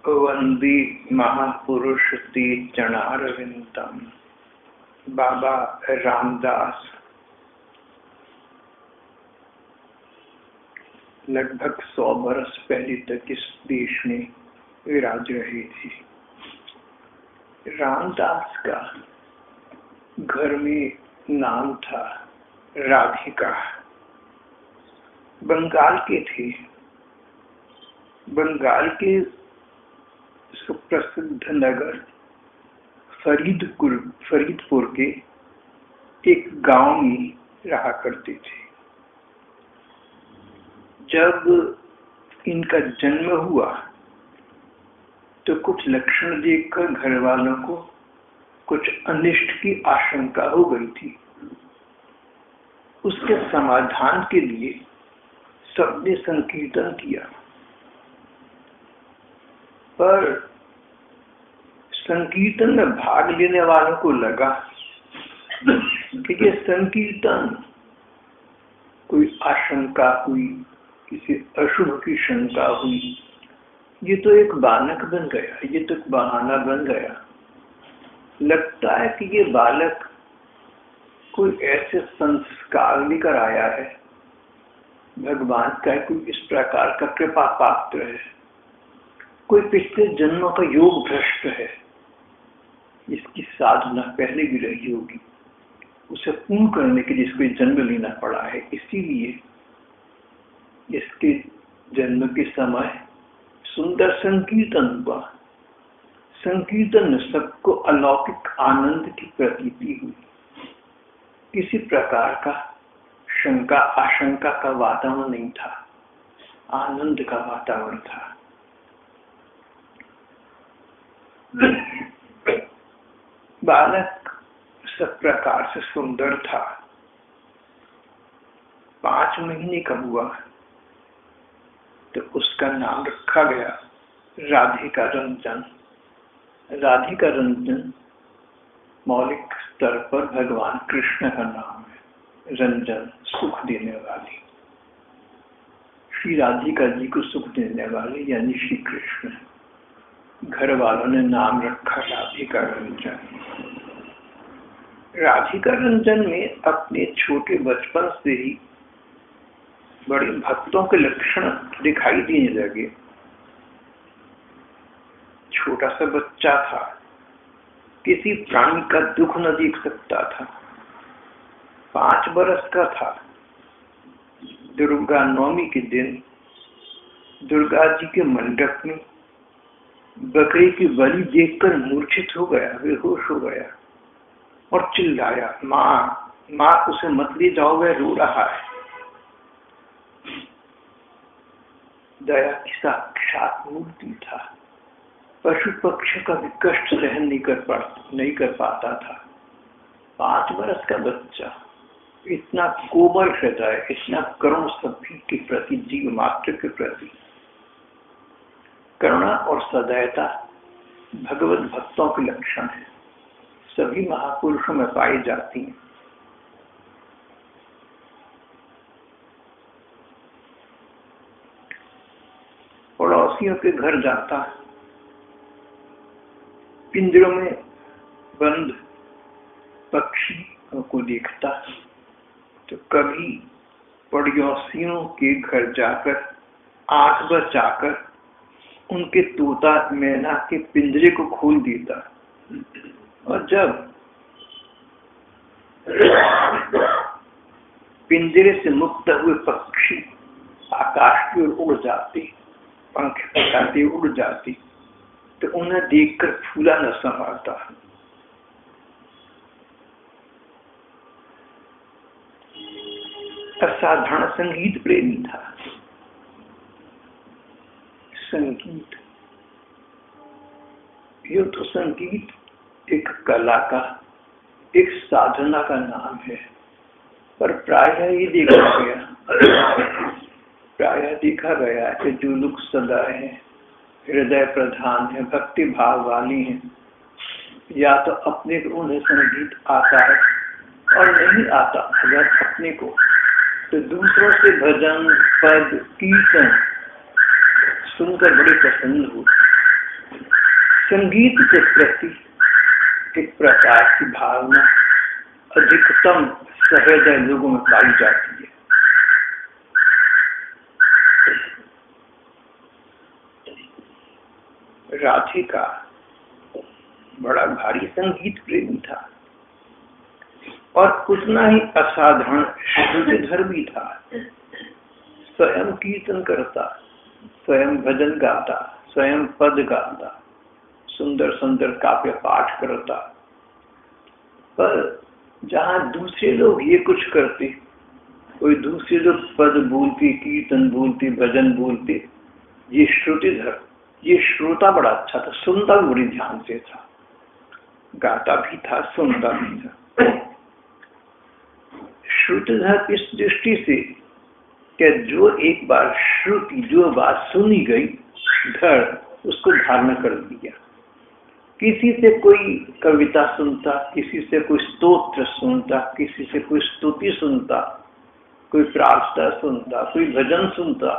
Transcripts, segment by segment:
वंदी महापुरुष ती चरणारविंदम। बाबा रामदास लगभग 100 बरस पहले तक इस देश में विराज रहे थे। रामदास का घर में नाम था राधिका। बंगाल के थे। बंगाल के सुप्रसिद्ध नगर फरीदपुर के एक गांव में रहा करते थे। जब इनका जन्म हुआ तो कुछ लक्षण देखकर घर वालों को कुछ अनिष्ट की आशंका हो गई थी। उसके समाधान के लिए सबने संकीर्तन किया, पर संकीर्तन में भाग लेने वालों को लगा कि ये संकीर्तन कोई आशंका हुई, किसी अशुभ की शंका हुई, ये तो एक बालक बन गया, ये तो एक बहाना बन गया। लगता है कि ये बालक कोई ऐसे संस्कार लेकर आया है, भगवान का कोई इस प्रकार का कृपा पात्र है, कोई पिछले जन्मों का योग भ्रष्ट है, इसकी साधना पहले भी रही होगी, उसे पूर्ण करने के लिए इसको जन्म लेना पड़ा है। इसीलिए इसके जन्म के समय सुंदर संकीर्तन हुआ। संकीर्तन में सबको अलौकिक आनंद की प्रतीति हुई। किसी प्रकार का शंका आशंका का वातावरण नहीं था, आनंद का वातावरण था। बालक सब प्रकार से सुंदर था। 5 महीने का हुआ तो उसका नाम रखा गया राधिका रंजन। राधिका रंजन मौलिक स्तर पर भगवान कृष्ण का नाम है। रंजन सुख देने वाली, श्री राधिका जी को सुख देने वाले यानी श्री कृष्ण। घर वालों ने नाम रखा राधिका रंजन। राधिका रंजन में अपने छोटे बचपन से ही बड़े भक्तों के लक्षण दिखाई देने लगे। छोटा सा बच्चा था, किसी प्राणी का दुख न देख सकता था। 5 बरस का था। दुर्गा नवमी के दिन दुर्गा जी के मंडप में बकरी की बलि देखकर मूर्छित हो गया, बेहोश हो गया और चिल्लाया, माँ माँ उसे मत ले जाओ, वह रो रहा है। दया की साक्षात मूर्ति था। पशु पक्षी का भी कष्ट सहन नहीं कर पाता था। 5 बरस का बच्चा, इतना कोमल हृदय, इतना करुण सभी के प्रति, जीव मात्र के प्रति। करुणा और सदयता भगवत भक्तों के लक्षण है, सभी महापुरुषों में पाई जाती हैं। पड़ोसियों के घर जाता, पिंजरों में बंद पक्षियों को देखता, तो कभी पड़ोसियों के घर जाकर आंख बचाकर उनके तोता मैना के पिंजरे को खोल देता। और जब पिंजरे से मुक्त हुए पक्षी आकाश की ओर उड़ जाते, पंख फैलाते उड़ जाते, तो उन्हें देखकर फूला न समाता। असाधारण संगीत प्रेमी था। संगीत, ये तो संगीत एक कला का, एक साधना का नाम है, पर प्रायः ये देखा गया कि जो लोग सदा है, हृदय प्रधान है, भक्ति भाव वाली हैं, या तो अपने को उन्हें संगीत आता है और नहीं आता अगर अपने को, तो दूसरों से भजन पद कीर्तन सुनकर बड़े प्रसन्न हो। संगीत के प्रति एक प्रकार की भावना अधिकतम सहृदय लोगों में पाई जाती है। राधिका बड़ा भारी संगीत प्रेमी था और उतना ही असाधारण श्रुतिधर भी था। स्वयं कीर्तन करता, स्वयं भजन गाता, स्वयं पद गाता, सुंदर सुंदर काव्य पाठ करता। पर जहाँ दूसरे लोग ये कुछ करते, कोई दूसरे लोग पद बोलते, कीर्तन बोलते, भजन बोलते, ये श्रुतिधर, ये श्रोता बड़ा अच्छा था, सुनता भी बड़ी ध्यान से था, गाता भी था, सुनता भी था। श्रुतिधर इस दृष्टि से कि जो एक बार श्रुति, जो बात सुनी गई, धर उसको धारण कर लिया। किसी से कोई कविता सुनता, किसी से कोई स्तोत्र सुनता, किसी से कोई स्तुति सुनता, कोई प्रार्थना सुनता, कोई भजन सुनता,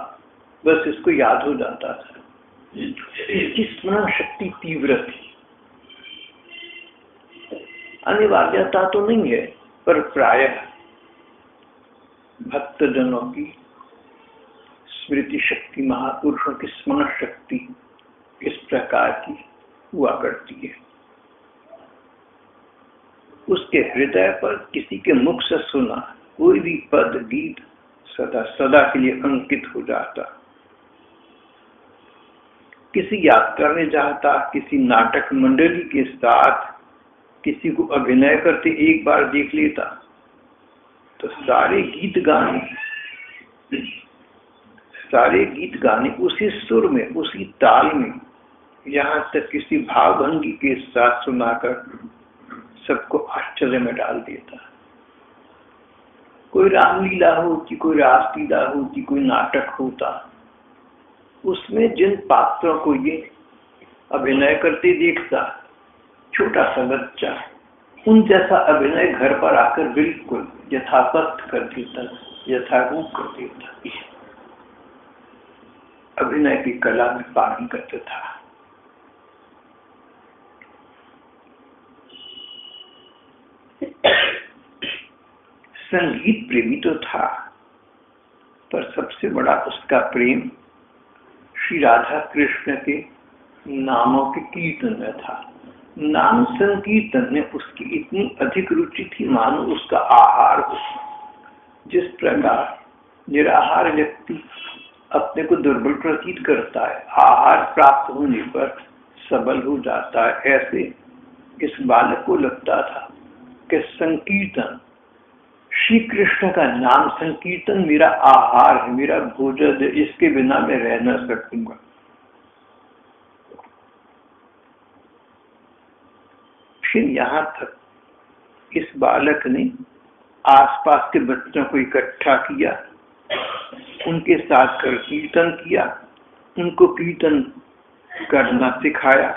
बस इसको याद हो जाता था। इसकी स्मरण शक्ति तीव्र थी। अनिवार्यता तो नहीं है, पर प्रायः भक्तजनों की स्मृति शक्ति, महापुरुषों की स्मरण शक्ति इस प्रकार की हुआ करती है। उसके हृदय पर किसी के मुख से सुना कोई भी पद, गीत सदा सदा के लिए अंकित हो जाता। किसी यात्रा में जाता, किसी नाटक मंडली के साथ किसी को अभिनय करते एक बार देख लेता तो सारे गीत गाने उसी सुर में, उसी ताल में, यहाँ तक किसी भावभंगी के साथ सुनाकर सबको आश्चर्य में डाल देता। कोई रामलीला होती, कोई रासलीला होती, कोई नाटक होता, उसमें जिन पात्रों को ये अभिनय करते देखता, छोटा सा बच्चा उन जैसा अभिनय घर पर आकर बिल्कुल यथावत कर देता, यथारूप कर देता। अभिनय की कला में पारंगत था। संगीत प्रेमी तो था, पर सबसे बड़ा उसका प्रेम श्री राधा कृष्ण के नामों के कीर्तन में था। नाम संकीर्तन में उसकी इतनी अधिक रुचि थी मानो उसका आहार हो। जिस प्रकार निराहार व्यक्ति अपने को दुर्बल प्रतीत करता है, आहार प्राप्त होने पर सबल हो जाता है, ऐसे इस बालक को लगता था कि संकीर्तन, श्री कृष्ण का नाम संकीर्तन मेरा आहार है, मेरा भोजन है, इसके बिना मैं रह न सकूंगा। फिर यहाँ तक इस बालक ने आसपास के बच्चों को इकट्ठा किया, उनके साथ कर कीर्तन किया, उनको कीर्तन करना सिखाया।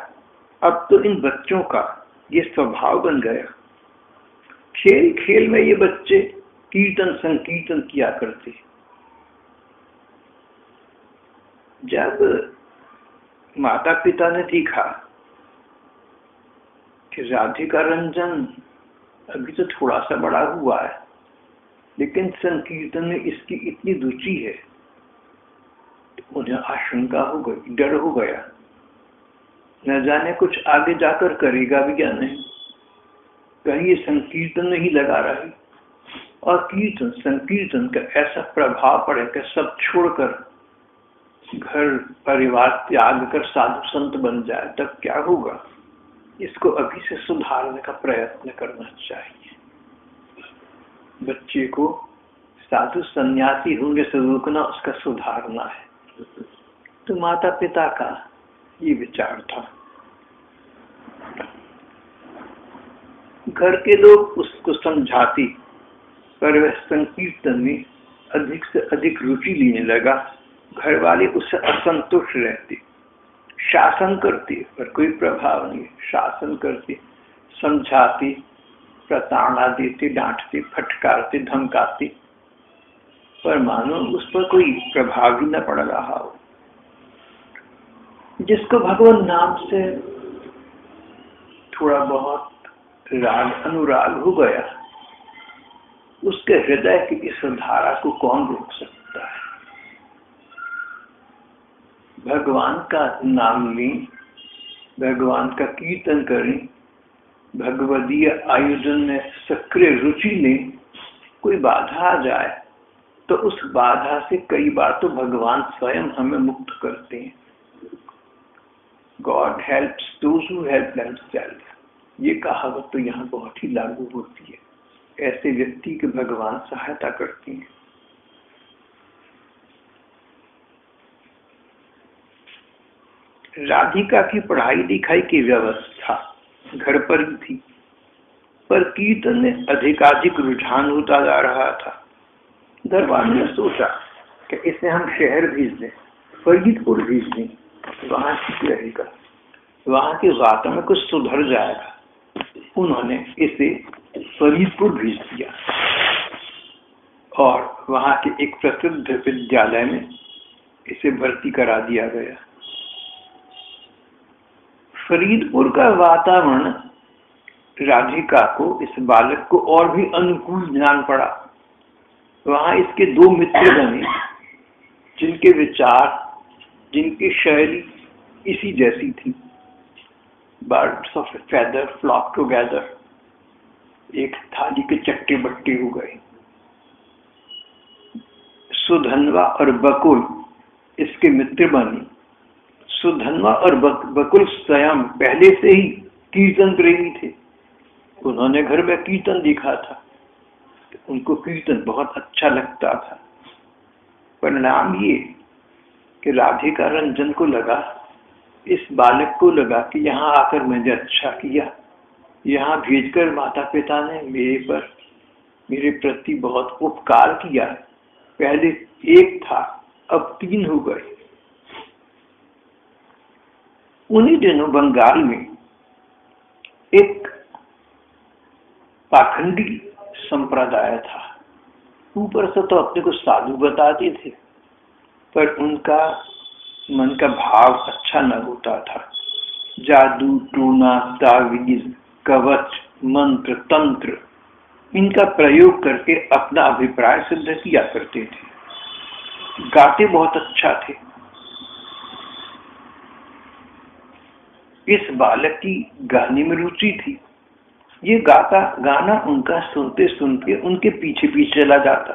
अब तो इन बच्चों का ये स्वभाव बन गया। खेल खेल में ये बच्चे कीर्तन संकीर्तन किया करते। जब माता पिता ने देखा कि राधिका रंजन अभी तो थोड़ा सा बड़ा हुआ है, लेकिन संकीर्तन में इसकी इतनी रुचि है, तो उन्हें आशंका हो गई, डर हो गया, न जाने कुछ आगे जाकर करेगा भी या नहीं, कहीं ये संकीर्तन में ही लगा रहे और कीर्तन संकीर्तन का ऐसा प्रभाव पड़े कि सब छोड़कर घर परिवार त्याग कर साधु संत बन जाए, तब क्या होगा। इसको अभी से सुधारने का प्रयत्न करना चाहिए। बच्चे को साधु सन्यासी होंगे से रोकना, उसका सुधारना है। तो माता पिता का ये विचार था। घर के लोग उसको समझाती, पर वह संकीर्तन में अधिक से अधिक रुचि लेने लगा। घर वाले उससे असंतुष्ट रहते, शासन करते, पर कोई प्रभाव नहीं। शासन करते, समझाते, प्रताड़ना देते, डांटते, फटकारते, धमकाते, पर मानो उस पर कोई प्रभाव ही न पड़ रहा हो। जिसको भगवान नाम से थोड़ा बहुत राग अनुराग हो गया, उसके हृदय की इस धारा को कौन रोक सकता है। भगवान का नाम लें, भगवान का कीर्तन करें, भगवदीय आयोजन में सक्रिय रुचि लें, कोई बाधा आ जाए तो उस बाधा से कई बार तो भगवान स्वयं हमें मुक्त करते हैं। God helps those who help themselves, ये कहावत तो यहाँ बहुत ही लागू होती है। ऐसे व्यक्ति के भगवान सहायता करते हैं। राधिका की पढ़ाई लिखाई की व्यवस्था घर पर ही थी, पर कीर्तन में अधिकाधिक रुझान होता जा रहा था। दरबार ने सोचा कि इसे हम शहर भेज दें, फरीदपुर भेज दें, वहां ठीक रहेगा, वहां के वातावरण में कुछ सुधर जाएगा। उन्होंने इसे फरीदपुर भेज दिया और वहां के एक प्रसिद्ध विद्यालय में इसे भर्ती करा दिया गया। फरीदपुर का वातावरण राधिका को, इस बालक को और भी अनुकूल जान पड़ा। वहां इसके दो मित्र बने जिनके विचार, जिनकी शैली इसी जैसी थी। Birds of a feather flock together, एक थाली के चट्टे बट्टे हो गए। सुधन्वा और बकुल इसके मित्र बने। सुधन्वा और बकुल स्वयं पहले से ही कीर्तन प्रेमी थे। उन्होंने घर में कीर्तन देखा था, उनको कीर्तन बहुत अच्छा लगता था। परिणाम ये कि राधिका रंजन को लगा, इस बालक को लगा कि यहाँ आकर मैंने अच्छा किया, यहाँ भेजकर माता पिता ने मेरे प्रति बहुत उपकार किया। पहले एक था, अब 3 हो गए। उन्हीं दिनों बंगाल में एक पाखंडी संप्रदाय था। ऊपर से तो अपने को साधु बताते थे, पर उनका मन का भाव अच्छा न होता था। जादू, टोना, तावीज, कवच, मंत्र, तंत्र, इनका प्रयोग करके अपना अभिप्राय सिद्ध किया करते थे। गाते बहुत अच्छा थे। इस बालक की गाने में रुचि थी। ये गाना उनका सुनते सुनते उनके पीछे पीछे चला जाता।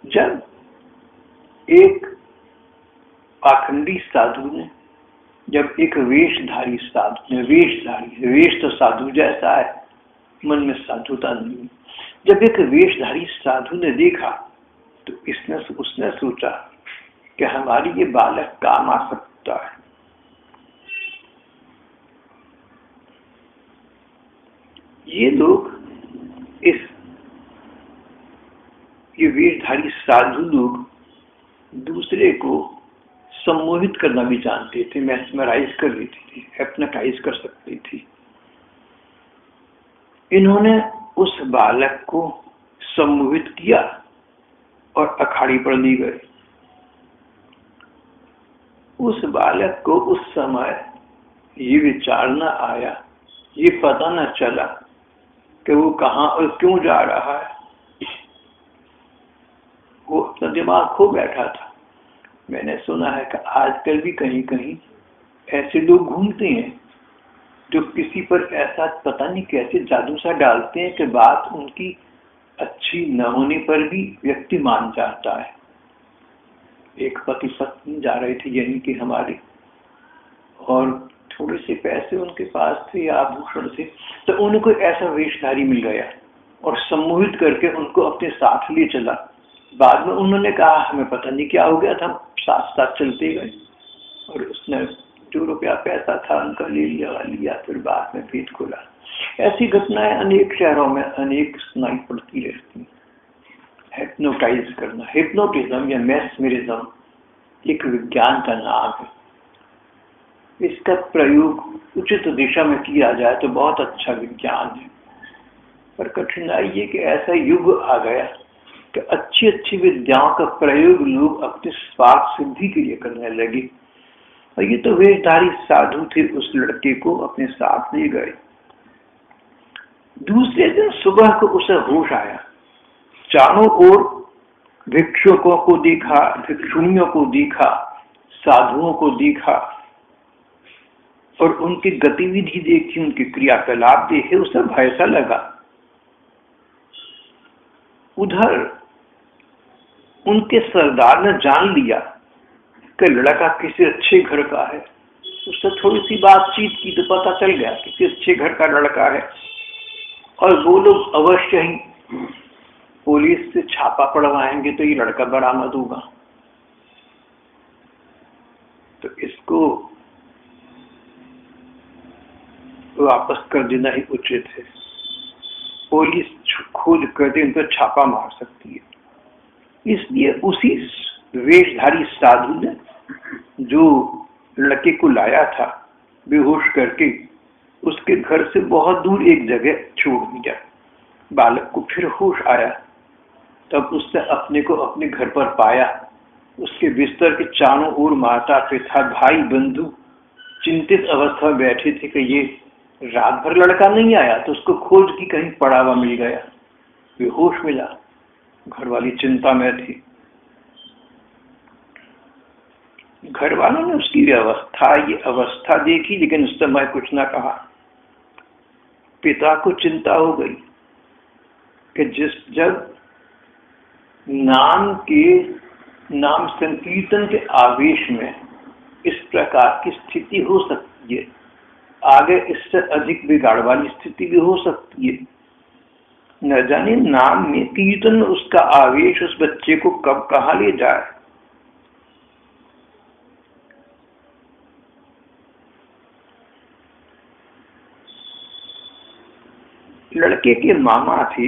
जब एक पाखंडी साधु ने, जब एक वेशधारी साधु ने, वेश तो साधु जैसा है, मन में साधुता नहीं, जब एक वेशधारी साधु ने देखा तो उसने सोचा कि हमारी ये बालक काम आ सकता है। ये लोग, ये वेशधारी साधु लोग दूसरे को सम्मोहित करना भी जानते थे, मैस्मराइज कर लेते थे, हिप्नोटाइज कर सकते थे। इन्होंने उस बालक को सम्मोहित किया और अखाड़ी पर ले गए। उस बालक को उस समय ये विचार न आया, ये पता न चला कि वो कहाँ और क्यों जा रहा है। वो अपना दिमाग खो बैठा था। मैंने सुना है कि आजकल भी कहीं कहीं ऐसे लोग घूमते हैं जो किसी पर ऐसा पता नहीं कैसे जादू सा डालते हैं कि बात उनकी अच्छी न होने पर भी व्यक्ति मान जाता है। एक पति पत्नी जा रहे थे, यानी कि हमारे, और थोड़े से पैसे उनके पास थे या आभूषण थे, तो उनको ऐसा वेशधारी मिल गया और सम्मोहित करके उनको अपने साथ ले चला। बाद में उन्होंने कहा हमें पता नहीं क्या हो गया था, साथ साथ चलते गए और उसने जो रुपया पैसा था उनका ले लिया, फिर बाद में पेट खोला। ऐसी घटनाएं अनेक शहरों में अनेक सुनाई पड़ती रहती। हिप्नोटाइज करना, हिप्नोटिज्म या मेस्मरिज्म एक विज्ञान का नाम है। इसका प्रयोग उचित दिशा में किया जाए तो बहुत अच्छा विज्ञान है। पर कठिनाई ये कि ऐसा युग आ गया कि अच्छी अच्छी विद्याओं का प्रयोग लोग अपने स्वार्थ सिद्धि के लिए करने लगे। और ये तो वेशधारी साधु थे, उस लड़के को अपने साथ ले गए। दूसरे दिन सुबह को उसे होश आया, चारों ओर भिक्षुकों को देखा, भिक्षुणियों को देखा, साधुओं को देखा और उनकी गतिविधि देखी, उनके क्रियाकलाप देखे, उसे भय सा लगा। उधर उनके सरदार ने जान लिया कि लड़का किसी अच्छे घर का है। उससे थोड़ी सी बातचीत की तो पता चल गया कि किसी अच्छे घर का लड़का है और वो लोग अवश्य ही पुलिस से छापा पड़वाएंगे तो ये लड़का बरामद होगा। तो इसको वापस कर देना ही उचित है। पुलिस खोज करके इन पर छापा मार सकती है। इसलिए उसी वेशधारी साधु ने जो लड़के को लाया था बेहोश करके, उसके घर से बहुत दूर एक जगह छोड़ दिया। बालक को फिर होश आया, तब उसने अपने को अपने घर पर पाया। उसके बिस्तर के चारों ओर माता पिता भाई बंधु चिंतित अवस्था में बैठे थे कि ये रात भर लड़का नहीं आया, तो उसको खोज की कहीं पड़ा हुआ मिल गया। बेहोश मिला, घर वाली चिंता में थी। घर वालों ने उसकी ये अवस्था देखी, लेकिन उस समय कुछ ना कहा। पिता को चिंता हो गई कि जब नाम संकीर्तन के आवेश में इस प्रकार की स्थिति हो सकती है, आगे इससे अधिक बिगाड़ वाली स्थिति भी हो सकती है। न जाने नाम में, कीर्तन में उसका आवेश उस बच्चे को कब कहाँ ले जाए। लड़के के मामा थे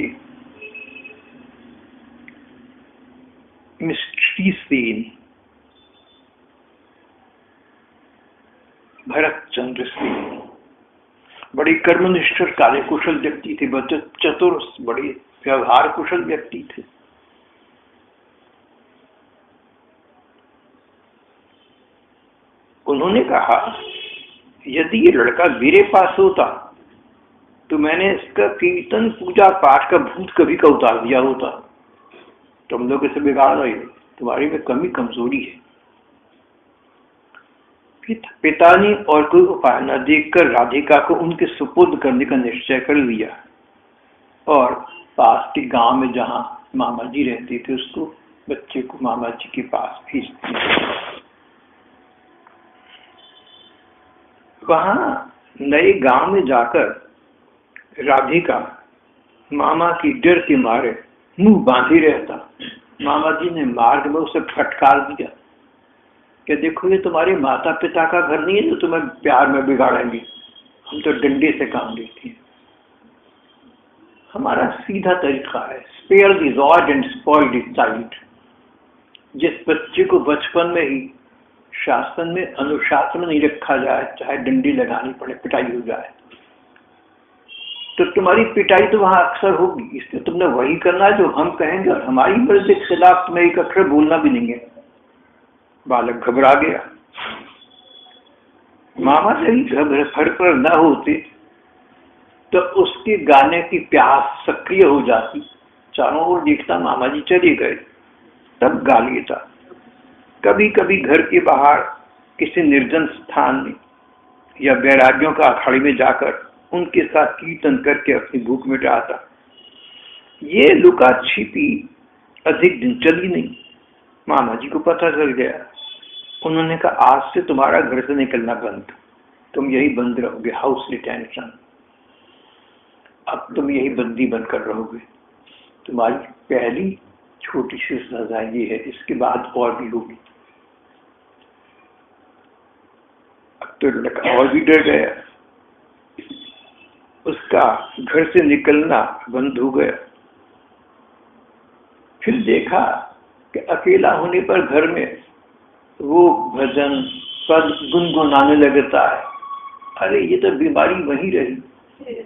मिस्ट्री सेन, भरत चंद्र सेन। बड़े कर्मनिष्ठ कार्य कुशल व्यक्ति थे, चतुर, बड़े व्यवहार कुशल व्यक्ति थे। उन्होंने कहा, यदि ये लड़का मेरे पास होता तो मैंने इसका कीर्तन पूजा पाठ का भूत कभी का उतार दिया होता। तुम लोग इसे बिगाड़ रहे हो, तुम्हारी में कमी कमजोरी है। पिता ने और कोई उपाय न देखकर राधिका को उनके सुपुर्द करने का निश्चय कर लिया और पास के गांव में जहां मामा जी रहते थे, उसको बच्चे को मामा जी के पास भेज दिया। वहां नए गांव में जाकर राधिका मामा की डर के मारे मुंह बांधे रहता। मामा जी ने मार्ग में उसे फटकार दिया कि देखो, ये तुम्हारे माता पिता का घर नहीं है जो तुम्हें प्यार में बिगाड़ेंगे, हम तो डंडे से काम लेते हैं। हमारा सीधा तरीका है, spare the rod and spoil the child. जिस बच्चे को बचपन में ही शासन में अनुशासन नहीं रखा जाए, चाहे डंडी लगानी पड़े, पिटाई हो जाए, तो तुम्हारी पिटाई तो वहां अक्सर होगी। इसलिए तुमने वही करना है जो हम कहेंगे और हमारी मर्जी के खिलाफ तुम्हें एक अक्षर बोलना भी नहीं है। बालक घबरा गया। मामा यदि घर पर न होते तो उसके गाने की प्यास सक्रिय हो जाती। चारों ओर देखता मामा जी चले गए, तब गा लेता। कभी कभी घर के बाहर किसी निर्जन स्थान में या बैरागियों का अखाड़े में जाकर उनके साथ कीर्तन करके अपनी भूख मिटाता। ये लुका छिपी अधिक दिन चली नहीं। मामा जी को पता चल गया। उन्होंने कहा, आज से तुम्हारा घर से निकलना बंद, तुम यही बंद रहोगे, हाउस डिटेंशन। अब तुम यही बंदी बनकर रहोगे। तुम्हारी पहली छोटी सी सजा ये है, इसके बाद और भी होगी। अब तो लड़का और भी डर गया, उसका घर से निकलना बंद हो गया। फिर देखा कि अकेला होने पर घर में वो भजन पद गुनगुनाने लगता है। अरे ये तो बीमारी वही रही,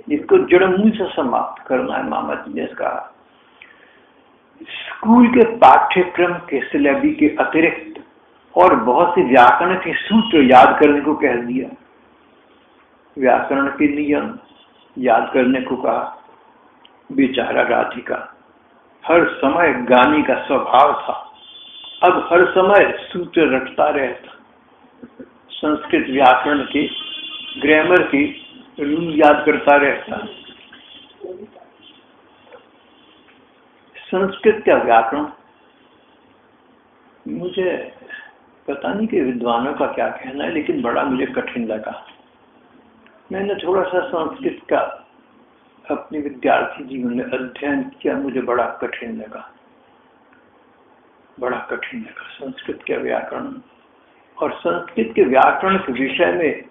इसको जड़मूल से समाप्त करना है। मामा जी ने कहा, स्कूल के पाठ्यक्रम के सिलेबस के अतिरिक्त और बहुत से व्याकरण के सूत्र याद करने को कह दिया, व्याकरण के नियम याद करने को कहा। बेचारा राधिका, हर समय गाने का स्वभाव था, अब हर समय सूत्र रटता रहता, संस्कृत व्याकरण के ग्रामर के रूल याद करता रहता। संस्कृत का व्याकरण, मुझे पता नहीं कि विद्वानों का क्या कहना है, लेकिन बड़ा मुझे कठिन लगा। मैंने थोड़ा सा संस्कृत का अपने विद्यार्थी जीवन में अध्ययन किया, मुझे बड़ा कठिन लगा, बड़ा कठिन लगा संस्कृत के व्याकरण। और संस्कृत के व्याकरण के विषय में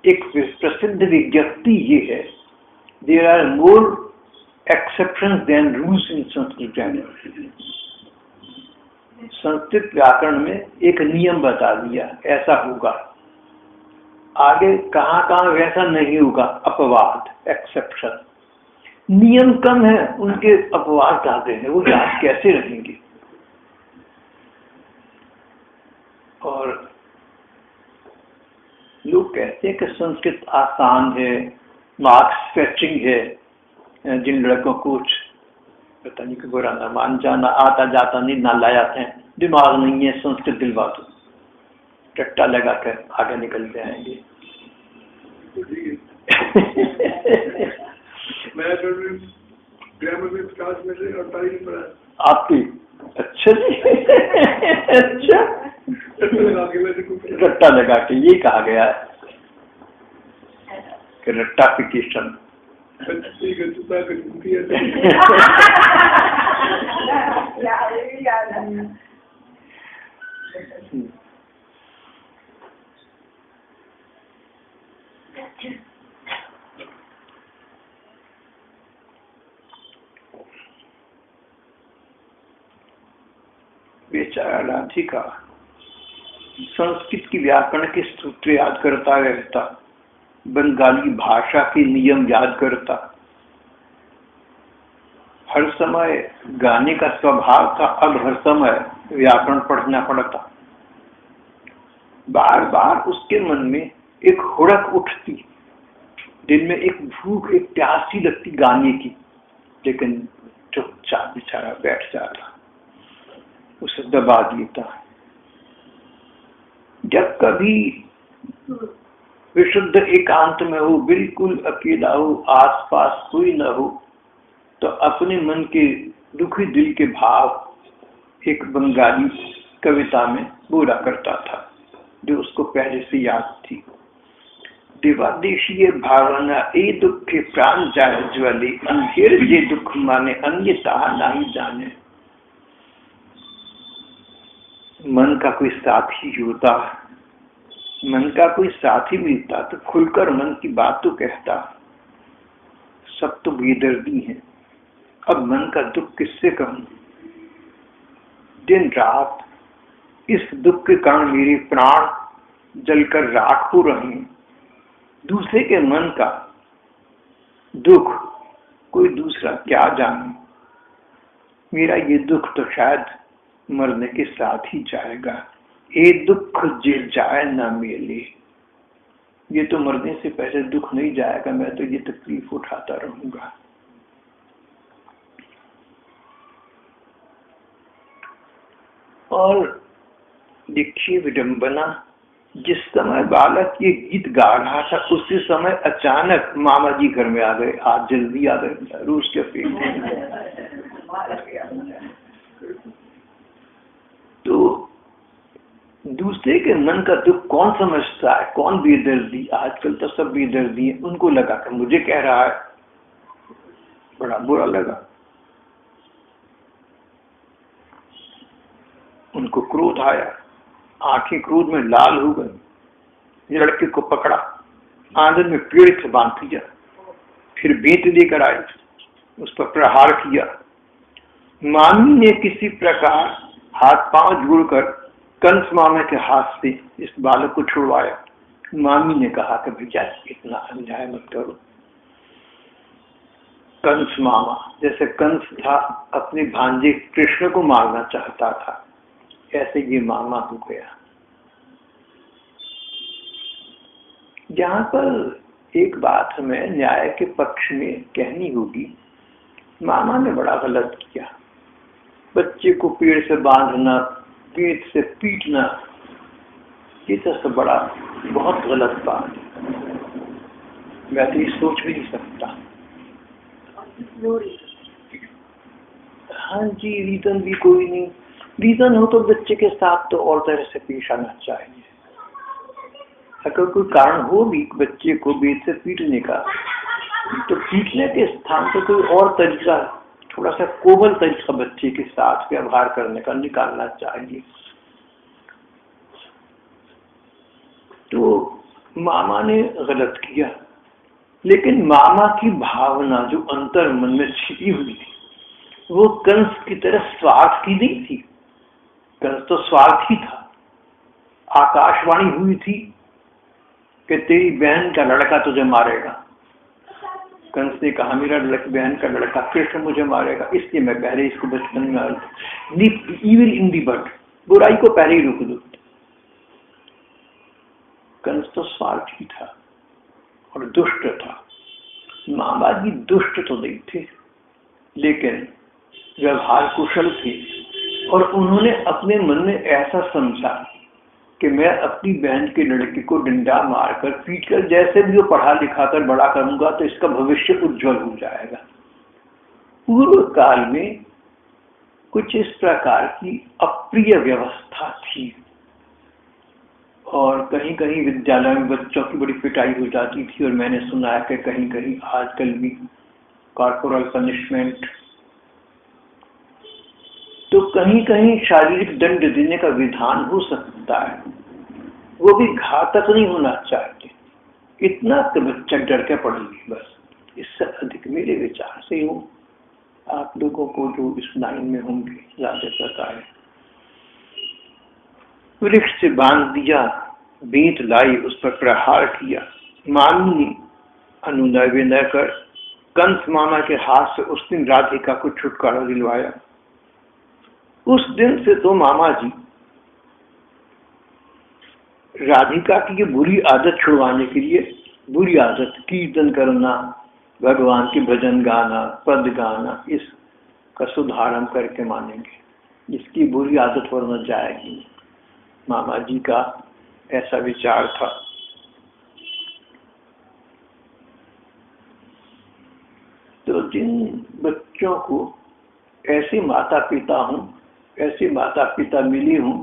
एक प्रसिद्ध विज्ञप्ति ये है, there are more exceptions than rules in Sanskrit grammar. Sanskrit व्याकरण में एक नियम बता दिया, ऐसा होगा, आगे कहाँ कहाँ वैसा नहीं होगा, अपवाद, एक्सेप्शन। नियम कम है, उनके अपवाद ज्यादा हैं, वो याद कैसे रहेंगे। और लोग कहते हैं कि संस्कृत आसान है, मार्क्स फेचिंग है, जिन लड़कों को कुछ पता नहीं कि बुरा ना मान जाना, आता जाता नहीं, ना लाया है, दिमाग नहीं है, संस्कृत दिलवा दो, टट्टा लगा कर आगे निकल जाएंगे। मैं ग्रामर में 50 में से 48 में पढ़ा। आपकी अच्छा जी। अच्छा, रट्टा लगा के ये कहा गया है कि रट्टाफिकेशन। बेचारा राधिका संस्कृत की व्याकरण के सूत्र याद करता रहता, बंगाली भाषा के नियम याद करता, हर समय गाने का स्वभाव था, अब हर समय व्याकरण पढ़ना पड़ता। बार बार उसके मन में एक हुड़क उठती, दिन में एक भूख, एक प्यास सी लगती गाने की, लेकिन चुपचाप बेचारा बैठ जाता, उसे दबा देता। जब कभी विशुद्ध एकांत में हो, बिल्कुल अकेला हो, आसपास कोई न हो, तो अपने मन के दुखी दिल के भाव एक बंगाली कविता में पूरा करता था, जो उसको पहले से याद थी। देवादेशीय भावना ए दुख के प्राण जाए ज्वले, अंधेर जे दुख माने अन्य ताहा नहीं जाने। मन का कोई साथी होता, मन का कोई साथी मिलता तो खुलकर मन की बात तो कहता। सब तो बेदर्दी है, अब मन का दुख किससे कहूं। दिन रात इस दुख के कारण मेरे प्राण जलकर राख हो रहे हैं। दूसरे के मन का दुख कोई दूसरा क्या जाने, मेरा ये दुख तो शायद मरने के साथ ही जाएगा। ए दुख जे जाए ना मेले, ये तो मरने से पहले दुख नहीं जाएगा, मैं तो ये तकलीफ उठाता रहूंगा। और देखिए विडंबना, जिस समय बालक ये गीत गा रहा था उसी समय अचानक मामा जी घर में आ गए। आज जल्दी आ गए, रूस के पेट। तो दूसरे के मन का दुख कौन समझता है, कौन बेदर्दी। आजकल तो सब बेदर्दी है, उनको लगा कि मुझे कह रहा है, बड़ा बुरा लगा। उनको क्रोध आया, आंखें क्रोध में लाल हो गई। लड़के को पकड़ा, आंगन में पेड़ से बांध दिया, फिर बेत लेकर आए, उस पर प्रहार किया। मामी ने किसी प्रकार हाथ पांव जोड़कर कंस मामा के हाथ से इस बालक को छुड़वाया। मामी ने कहा कि भैया इतना अन्याय मत करो। कंस मामा, जैसे कंस था अपने भांजे कृष्ण को मारना चाहता था, ऐसे ये मामा हो गया। जहाँ पर एक बात हमें न्याय के पक्ष में कहनी होगी, मामा ने बड़ा गलत किया। बच्चे को पेड़ से बांधना, पेट से पीटना, ये तो सब बड़ा बहुत गलत बात है। मैं तो ये सोच भी नहीं सकता। हाँ जी, रीजन भी कोई नहीं। रीजन हो तो बच्चे के साथ तो और तरह से पेश आना चाहिए। अगर कोई कारण हो भी बच्चे को बेट से पीटने का, तो पीटने के स्थान पर कोई और तरीका, थोड़ा सा कोमल तरीका बच्चे के साथ व्यवहार करने का निकालना चाहिए। तो मामा ने गलत किया, लेकिन मामा की भावना जो अंतर मन में छिपी हुई थी, वो कंस की तरह स्वार्थ की नहीं थी। कंस तो स्वार्थी था। आकाशवाणी हुई थी कि तेरी बहन का लड़का तुझे मारेगा। कंस ने कहा मेरा बहन का लड़का कृष्ण मुझे मारेगा, इसलिए मैं पहले इसको बचपन में इविल इन दी बट, बुराई को पहले ही रोक दो। कंस तो स्वार्थी था और दुष्ट था। मामा जी दुष्ट तो नहीं थे, लेकिन व्यवहार कुशल थे, और उन्होंने अपने मन में ऐसा समझा कि मैं अपनी बहन के लड़के को डंडा मारकर पीटकर जैसे भी वो पढ़ा लिखा कर बड़ा करूंगा तो इसका भविष्य उज्जवल हो जाएगा। पूर्व काल में कुछ इस प्रकार की अप्रिय व्यवस्था थी, और कहीं कहीं विद्यालय में बच्चों की बड़ी पिटाई हो जाती थी, और मैंने सुना है कि कहीं कहीं आजकल भी कॉर्पोरल पनिशमेंट, तो कहीं कहीं शारीरिक दंड देने का विधान हो सकता है। वो भी घातक नहीं होना चाहिए, इतना कि बच्चा डर के पढ़ ले बस। इससे अधिक मेरे विचार से हो, आप लोगों को जो इस लाइन में होंगे ज्यादा पता है। वृक्ष से बांध दिया, बीत लाई, उस पर प्रहार किया। मामी ने अनुनय विनय कर कंस मामा के हाथ से उस दिन राधिका को छुटकारा दिलवाया। उस दिन से तो मामा जी राधिका की ये बुरी आदत छुड़वाने के लिए, बुरी आदत कीर्तन करना, भगवान के भजन गाना, पद गाना, इसका सुधारण करके मानेंगे। इसकी बुरी आदत वरना जाएगी। मामा जी का ऐसा विचार था। तो जिन बच्चों को ऐसे माता पिता हों, ऐसे माता पिता मिले हों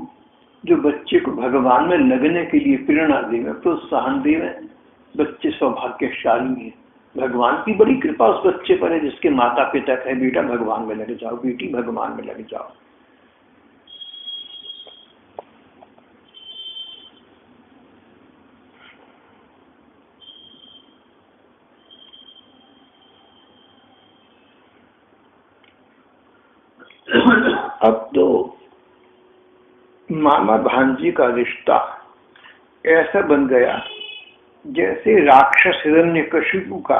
जो बच्चे को भगवान में लगने के लिए प्रेरणा देवे, प्रोत्साहन देवे, बच्चे सौभाग्यशाली हैं। भगवान की बड़ी कृपा उस बच्चे पर है जिसके माता पिता कहे बेटा भगवान में लग जाओ, बेटी भगवान में लग जाओ। अब तो मामा भांजी का रिश्ता ऐसा बन गया जैसे राक्षस हिरण्यकशिपु का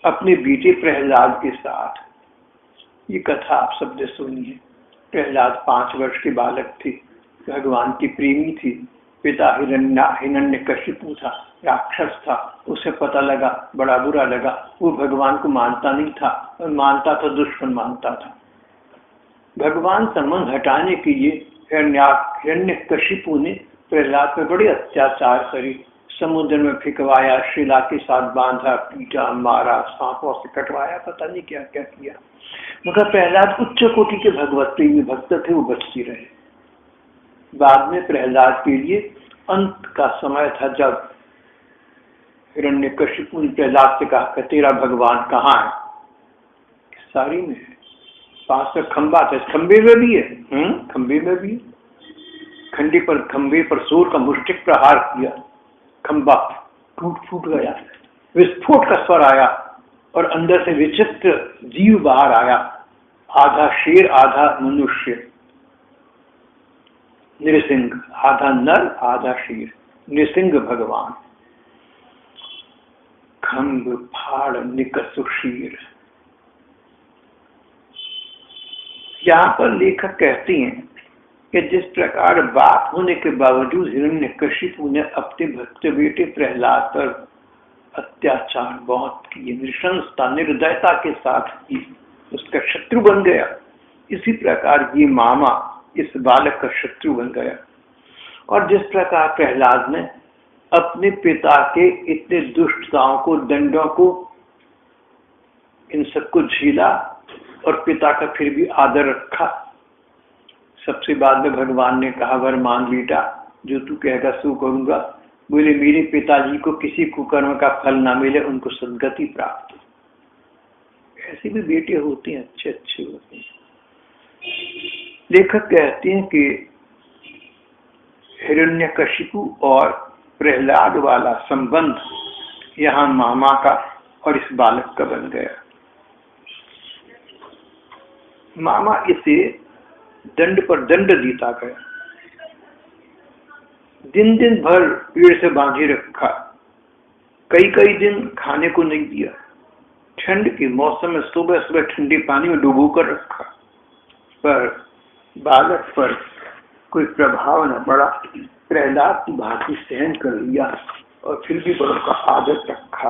अपने बेटे प्रहलाद के साथ। ये कथा आप सबने सुनी है। प्रहलाद 5 वर्ष के बालक थे, भगवान की प्रेमी थी। पिता हिरण्यकशिपु था, राक्षस था। उसे पता लगा, बड़ा बुरा लगा। वो भगवान को मानता नहीं था, और मानता था दुश्मन मानता था। भगवान संबंध हटाने के लिए हिरण्यकशिपु ने प्रहलाद पर बड़े अत्याचार करे। समुद्र में फिकवाया, शिला के साथ बांधा, पीटा, मारा, सांपों से कटवाया, पता नहीं क्या क्या किया। मगर प्रहलाद उच्च कोटि के भगवत प्रेमी भक्त थे, वो बचती रहे। बाद में प्रहलाद के लिए अंत का समय था जब हिरण्यकशिपु ने प्रहलाद से कहा कि तेरा भगवान कहाँ है? सारी में है, पास में खंबा था, खंबे में भी है, खंबे में भी। खंबे पर सूर का मुष्टिक प्रहार किया, खंबा फूट गया, विस्फोट का स्वर आया, और अंदर से विचित्र जीव बाहर आया, आधा शेर आधा मनुष्य, नृसिंह, आधा नर आधा शेर, नृसिंह भगवान। खंभ फाड़ निकसु शीर। यहाँ पर लेखक कहते हैं कि जिस प्रकार बाप होने के बावजूद हिरण्यकशिपु ने अपने भक्त बेटे प्रहलाद पर अत्याचार बहुत किए, नृशंसता निर्दयता के साथ की, उसका शत्रु बन गया। इसी प्रकार ये मामा इस बालक का शत्रु बन गया। और जिस प्रकार प्रहलाद ने अपने पिता के इतने दुष्टताओं को, दंडों को, इन सबको झेला और पिता का फिर भी आदर रखा। सबसे बाद में भगवान ने कहा, वर मान बेटा, जो तू कहेगा सो करूंगा। बोले मेरे पिताजी को किसी कुकर्म का फल ना मिले, उनको सदगति प्राप्त हो। ऐसे भी बेटे होते हैं, अच्छे अच्छे होते हैं। लेखक कहते हैं कि हिरण्यकशिपु और प्रहलाद वाला संबंध यहाँ मामा का और इस बालक का बन गया। मामा इसे दंड पर दंड देता गया, दिन दिन भर पेड़ से बांधे रखा, कई कई दिन खाने को नहीं दिया, ठंड के मौसम में सुबह सुबह ठंडे पानी में डुबो कर रखा, पर बालक पर कोई प्रभाव न पड़ा। प्रहलाद की भांति सहन कर लिया और फिर भी बड़ों का आदर रखा।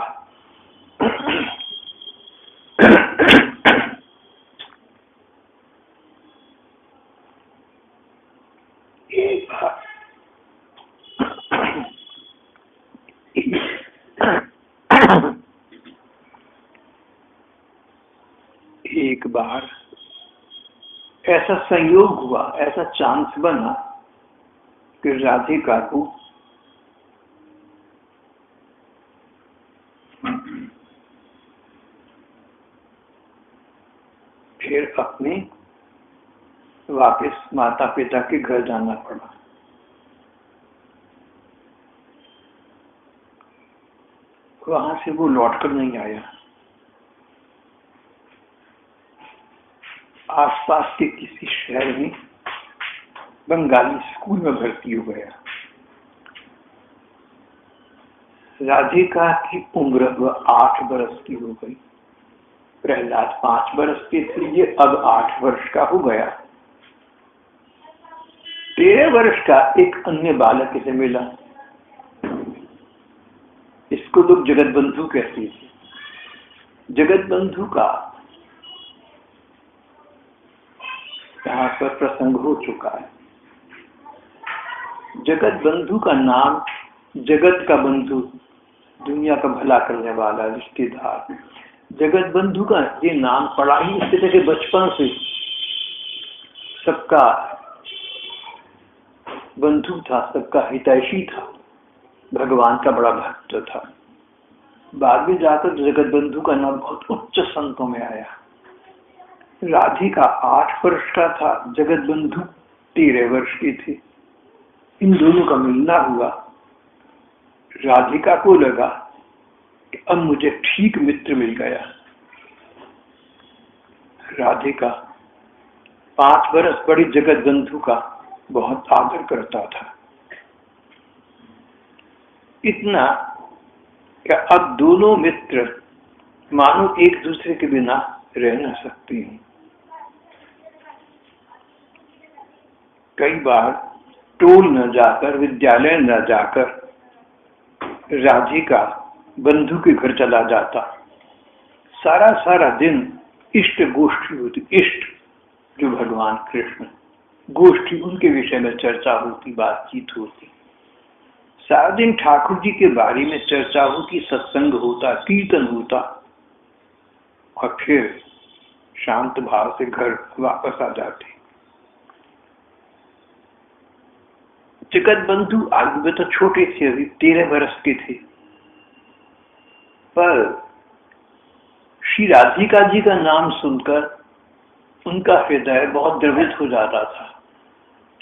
एक बार ऐसा संयोग हुआ, ऐसा चांस बना कि राधिका को फिर अपने वापस माता पिता के घर जाना पड़ा। वहां से वो लौटकर नहीं आया। आसपास के किसी शहर में बंगाली स्कूल में भर्ती हो गया। राधिका की उम्र 8 बरस की हो गई। प्रहलाद 5 बरस के थे, ये अब 8 वर्ष का हो गया। 13 वर्ष का एक अन्य बालक इसे मिला। इसको लोग जगत बंधु कहते थे। जगत बंधु का यहाँ पर प्रसंग हो चुका है। जगत बंधु का नाम जगत का बंधु, दुनिया का भला करने वाला रिश्तेदार। जगत बंधु का ये नाम पड़ा ही इससे थे कि बचपन से सबका बंधु था, सबका हितैषी था, भगवान का बड़ा भक्त था। बाद में जाकर जगत बंधु का नाम बहुत उच्च संतों में आया। राधिका 8 वर्ष का था, जगत बंधु 13 वर्ष की थी। इन दोनों का मिलना हुआ। राधिका को लगा कि अब मुझे ठीक मित्र मिल गया। राधिका 5 बरस बड़ी जगत बंधु का बहुत आदर करता था, इतना कि अब दोनों मित्र मानो एक दूसरे के बिना रह न सकते हैं। कई बार टोल न जाकर, विद्यालय न जाकर राधिका बंधु के घर चला जाता। सारा सारा दिन इष्ट गोष्ठी होती, इष्ट जो भगवान कृष्ण, गोष्ठी उनके विषय में चर्चा होती, बातचीत होती। सारा दिन ठाकुर जी के बारे में चर्चा होती, सत्संग होता, कीर्तन होता, और फिर शांत भाव से घर वापस आ जाते। जगत बंधु आगे तो छोटे थे, अभी 13 वर्ष के थे, पर श्री राधिका जी का नाम सुनकर उनका हृदय बहुत द्रवित हो जाता था,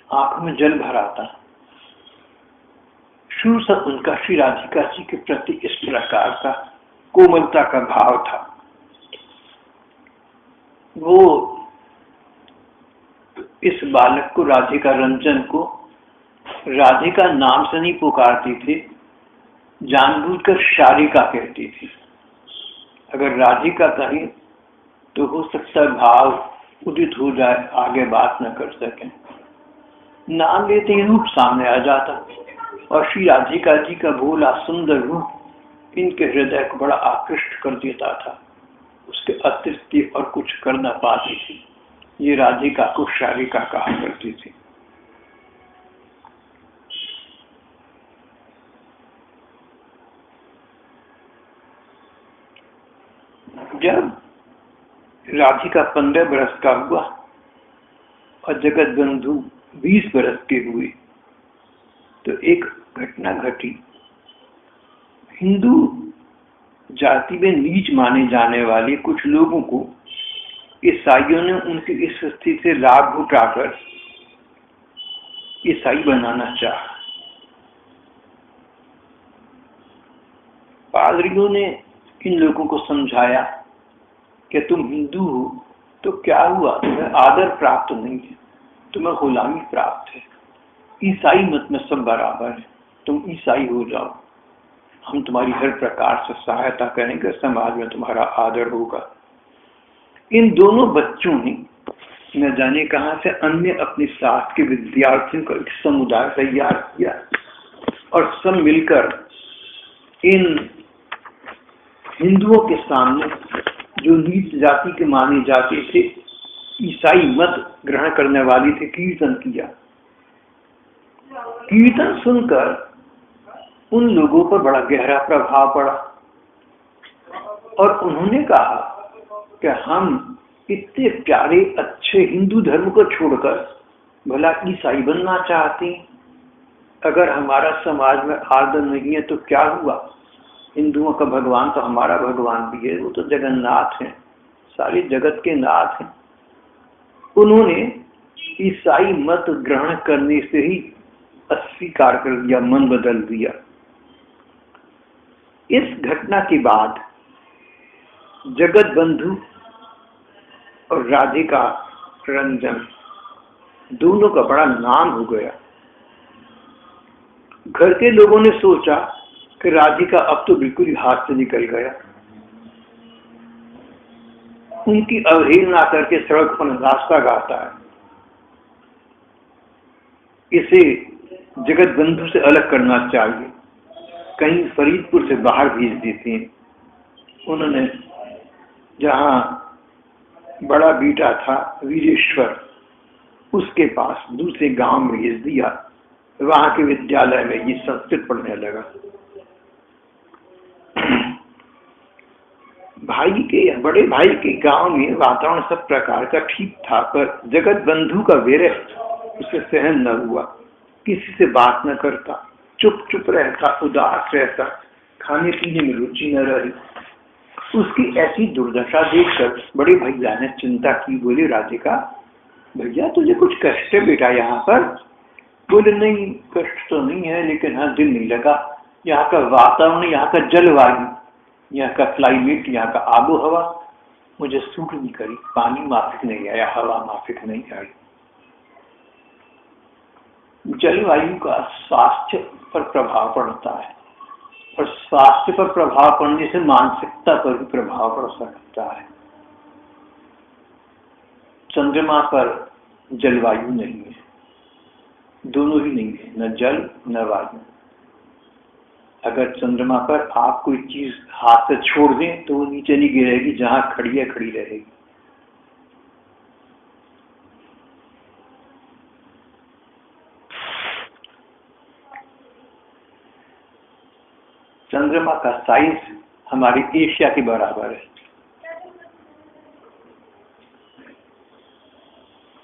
आंखों में जल भर आता। शुरू से उनका श्री राधिका जी के प्रति इस प्रकार का कोमलता का भाव था। वो इस बालक को, राधिका रंजन को, राधिका नाम से नहीं पुकारती थी, जानबूझकर शारिका कहती थी। अगर राधिका कहीं तो हो सकता है भाव उदित हो जाए, आगे बात न कर सकें। नाम लेते ही रूप सामने आ जाता और श्री राधिका जी का भोला सुंदर रूप इनके हृदय को बड़ा आकृष्ट कर देता था। उसके अतिरिक्त और कुछ कर न पाती थी। ये राधिका को शारिका कहा करती थी। जब राधिका 15 बरस का हुआ और जगत बंधु 20 बरस के हुए तो एक घटना घटी। हिंदू जाति में नीच माने जाने वाले कुछ लोगों को ईसाइयों ने उनकी इस स्थिति से लाभ उठाकर ईसाई बनाना चाहा। पादरियों ने इन लोगों को समझाया कि तुम हिंदू हो तो क्या हुआ, तुम्हें आदर प्राप्त नहीं है, तुम्हें गुलामी प्राप्त है। ईसाई मत में सब बराबर है, तुम ईसाई हो जाओ, हम तुम्हारी हर प्रकार से सहायता करेंगे, समाज में तुम्हारा आदर होगा। इन दोनों बच्चों ने न जाने कहां से अन्य अपनी साथ के विद्यार्थियों का एक समुदाय तैयार किया और सब मिलकर इन हिंदुओं के सामने जो नीच जाति के माने जाते थे, ईसाई मत ग्रहण करने वाले थे, कीर्तन किया। कीर्तन सुनकर उन लोगों पर बड़ा गहरा प्रभाव पड़ा और उन्होंने कहा कि हम इतने प्यारे अच्छे हिंदू धर्म को छोड़कर भला ईसाई बनना चाहते हैं। अगर हमारा समाज में आदर नहीं है तो क्या हुआ, हिंदुओं का भगवान तो हमारा भगवान भी है, वो तो जगन्नाथ है, सारे जगत के नाथ हैं। उन्होंने ईसाई मत ग्रहण करने से ही अस्वीकार कर दिया, मन बदल दिया। इस घटना के बाद जगत बंधु और राधिका रंजन दोनों का बड़ा नाम हो गया। घर के लोगों ने सोचा कि राधिका अब तो बिल्कुल ही हाथ से निकल गया। उनकी अवहेलना करके सड़क पर रास्ता गाता है, इसे जगत बंधु से अलग करना चाहिए, कहीं फरीदपुर से बाहर भेज देते हैं। उन्होंने जहां बड़ा बेटा था वीरेश्वर, उसके पास दूसरे गांव में भेज दिया। वहां के विद्यालय में ये संस्कृत पढ़ने लगा। बड़े भाई के गांव में वातावरण सब प्रकार का ठीक था, पर जगत बंधु का विरह उसे सहन न हुआ। किसी से बात न करता, चुप चुप रहता, उदास रहता, खाने पीने में रुचि न रही। उसकी ऐसी दुर्दशा देखकर बड़े भैया ने चिंता की। बोले, राधिका भैया तुझे कुछ कष्ट है बेटा यहाँ पर? बोले, नहीं कष्ट तो नहीं है, लेकिन हाँ दिल नहीं लगा। यहाँ का वातावरण, यहाँ का जलवायु, यहाँ का क्लाइमेट, यहाँ का आबो हवा मुझे सूट नहीं करी। पानी माफिक नहीं आया, हवा माफिक नहीं आई। जलवायु का स्वास्थ्य पर प्रभाव पड़ता है और स्वास्थ्य पर प्रभाव पड़ने से मानसिकता पर भी प्रभाव पड़ सकता है। चंद्रमा पर जलवायु नहीं है, दोनों ही नहीं है, न जल न वायु। अगर चंद्रमा पर आप कोई चीज हाथ से छोड़ दें तो वो नीचे नहीं गिरेगी, जहां खड़ी है खड़ी रहेगी। चंद्रमा का साइज हमारे एशिया के बराबर है।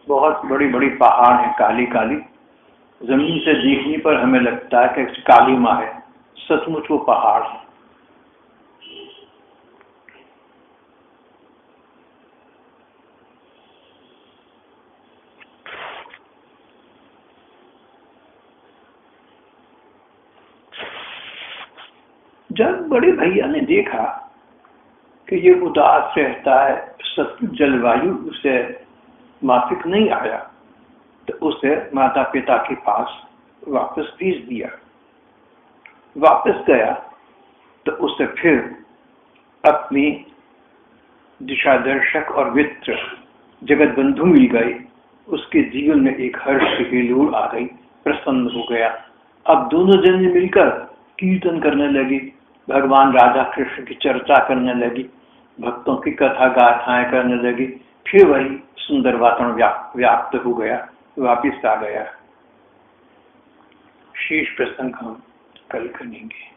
बहुत बड़ी बड़ी पहाड़ हैं, काली काली। जमीन से देखने पर हमें लगता है कि काली माँ है, सचमुच वो पहाड़ है। जब बड़े भैया ने देखा कि ये उदास रहता है, सचमुच जलवायु उसे माफिक नहीं आया, तो उसे माता पिता के पास वापस भेज दिया। वापस गया तो उसे फिर अपने दिशा दर्शक और मित्र जगत बंधु मिल गए। उसके जीवन में एक हर्ष की लूर आ गई, प्रसन्न हो गया। अब दोनों जन मिलकर कीर्तन करने लगे, भगवान राधा कृष्ण की चर्चा करने लगी, भक्तों की कथा गाथाएं करने लगी। फिर वही सुंदर वातावरण व्याप्त हो गया, वापिस आ गया। शेष प्रसंग हम कल करेंगे।